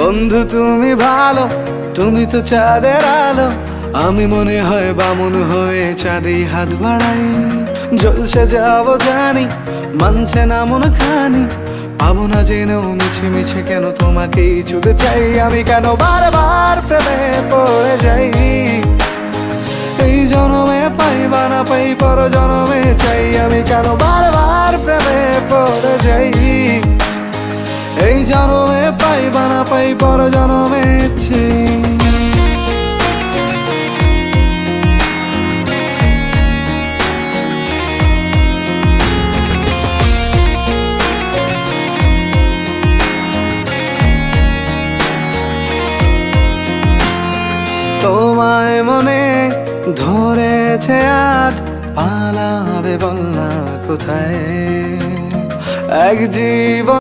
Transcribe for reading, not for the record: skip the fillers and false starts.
বন্ধু তুমি ভালো, তুমি তো চাঁদের আলো। আমি মনে হয় বামুন হয়ে চাঁদেই হাত বাড়াই। জলসে যাবো জানি, মানছে না মন খানি। পাবো না জেনেও মিছে মিছে কেন তোমাকেই ছুঁতে চাই। আমি কেন বারবার প্রেমে পড়ে যাই। এই জনমে পাই বা না পাই, পর জনমে চাই। আমি কেন বারবার প্রেমে পড়ে যাই। এই জনমে পাই বা না পাই, পর জনমে চাই। তোমায় মনে ধরেছে আজ, পালাবে বল না কোথায়। এক জীবন